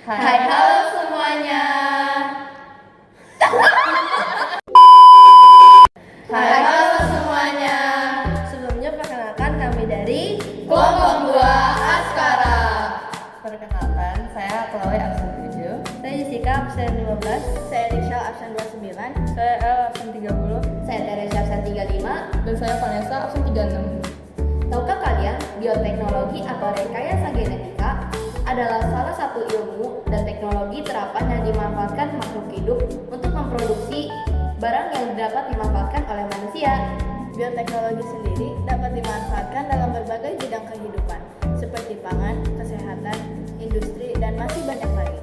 Hai, halo semuanya. Hai, halo semuanya. Sebelumnya perkenalkan kami dari Kelompok 2 Askara. Perkenalkan, saya Chloe absen 7. Saya Jessica absen 15. Saya Rishal absen 29. Saya El absen 30. Saya Teresia absen 35. Dan saya Vanessa absen 36. Tahukah kalian, bioteknologi atau rekayasa genetika adalah salah satu ilmu dan teknologi terapan yang dimanfaatkan makhluk hidup untuk memproduksi barang yang dapat dimanfaatkan oleh manusia. Bioteknologi sendiri dapat dimanfaatkan dalam berbagai bidang kehidupan, seperti pangan, kesehatan, industri, dan masih banyak lagi.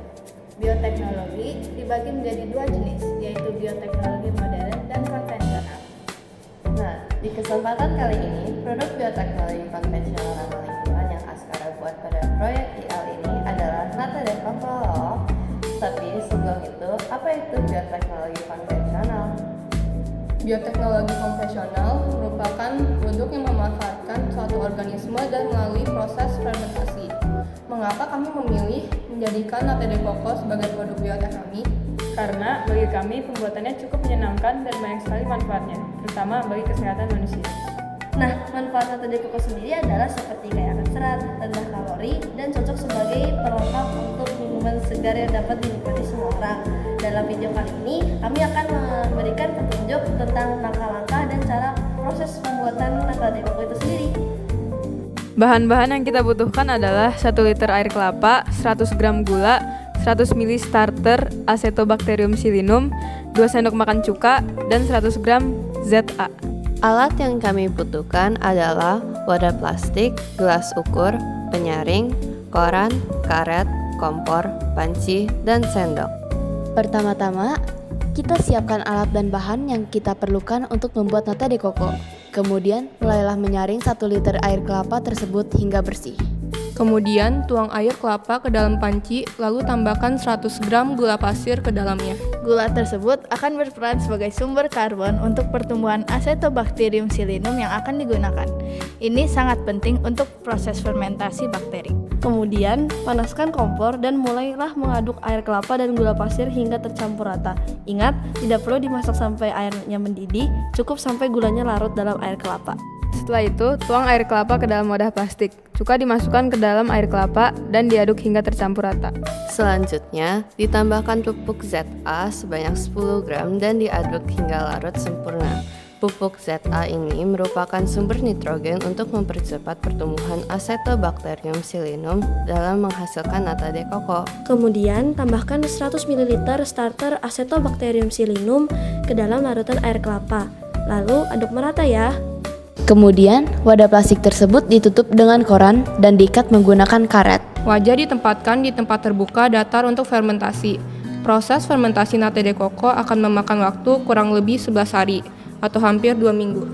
Bioteknologi dibagi menjadi dua jenis, yaitu bioteknologi modern dan konvensional. Nah, di kesempatan kali ini, produk bioteknologi konvensional ramah lingkungan yang Askara buat pada proyek IL ini adalah Nata de Coco. Tapi sebelum itu, apa itu bioteknologi konvensional? Bioteknologi konvensional merupakan produk yang memanfaatkan suatu organisme dan melalui proses fermentasi. Mengapa kami memilih menjadikan Nata de Coco sebagai produk biotek kami? Karena bagi kami pembuatannya cukup menyenangkan dan banyak sekali manfaatnya, terutama bagi kesehatan manusia. Nah, manfaat Nata de Coco sendiri adalah seperti kaya akan serat, rendah kalori, dan cocok sebagai pelengkap untuk minuman segar yang dapat dinikmati semua orang. Dalam video kali ini, kami akan memberikan petunjuk tentang langkah-langkah dan cara proses pembuatan Nata de Coco itu sendiri. Bahan-bahan yang kita butuhkan adalah 1 liter air kelapa, 100 gram gula, 100 ml starter Acetobacterium xylinum, 2 sendok makan cuka, dan 100 gram ZA. Alat yang kami butuhkan adalah wadah plastik, gelas ukur, penyaring, koran, karet, kompor, panci, dan sendok. Pertama-tama, kita siapkan alat dan bahan yang kita perlukan untuk membuat Nata de Coco. Kemudian, mulailah menyaring 1 liter air kelapa tersebut hingga bersih. Kemudian, tuang air kelapa ke dalam panci, lalu tambahkan 100 gram gula pasir ke dalamnya. Gula tersebut akan berperan sebagai sumber karbon untuk pertumbuhan Acetobacterium xylinum yang akan digunakan. Ini sangat penting untuk proses fermentasi bakteri. Kemudian, panaskan kompor dan mulailah mengaduk air kelapa dan gula pasir hingga tercampur rata. Ingat, tidak perlu dimasak sampai airnya mendidih, cukup sampai gulanya larut dalam air kelapa. Setelah itu, tuang air kelapa ke dalam wadah plastik. Cuka dimasukkan ke dalam air kelapa dan diaduk hingga tercampur rata. Selanjutnya, ditambahkan pupuk ZA sebanyak 10 gram dan diaduk hingga larut sempurna. Pupuk ZA ini merupakan sumber nitrogen untuk mempercepat pertumbuhan Acetobacterium xylinum dalam menghasilkan Nata de Coco. Kemudian, tambahkan 100 ml starter Acetobacterium xylinum ke dalam larutan air kelapa. Lalu, aduk merata ya. Kemudian, wadah plastik tersebut ditutup dengan koran dan diikat menggunakan karet. Wajan ditempatkan di tempat terbuka datar untuk fermentasi. Proses fermentasi Nata de Coco akan memakan waktu kurang lebih 11 hari atau hampir 2 minggu.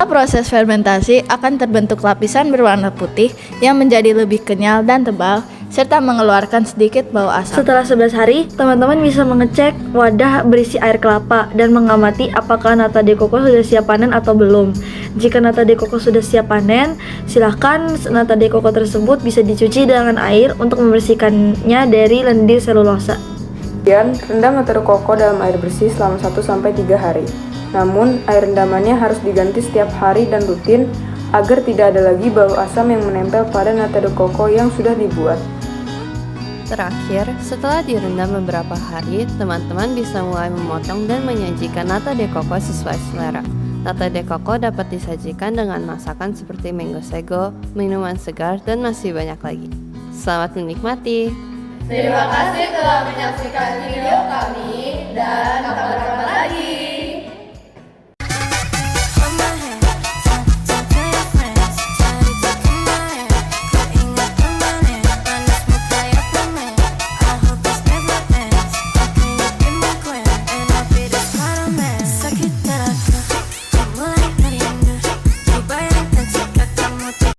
Proses fermentasi akan terbentuk lapisan berwarna putih yang menjadi lebih kenyal dan tebal, serta mengeluarkan sedikit bau asam. Setelah 11 hari, teman-teman bisa mengecek wadah berisi air kelapa dan mengamati apakah Nata de Coco sudah siap panen atau belum. Jika Nata de Coco sudah siap panen, silahkan Nata de Coco tersebut bisa dicuci dengan air untuk membersihkannya dari lendir selulosa. Kemudian, rendam Nata de Coco dalam air bersih selama 1-3 hari. Namun, air rendamannya harus diganti setiap hari dan rutin agar tidak ada lagi bau asam yang menempel pada Nata de Coco yang sudah dibuat. Terakhir, setelah direndam beberapa hari, teman-teman bisa mulai memotong dan menyajikan Nata de Coco sesuai selera. Nata de Coco dapat disajikan dengan masakan seperti mango sago, minuman segar, dan masih banyak lagi. Selamat menikmati! Terima kasih telah menyaksikan video kami dan kapan-kapan lagi.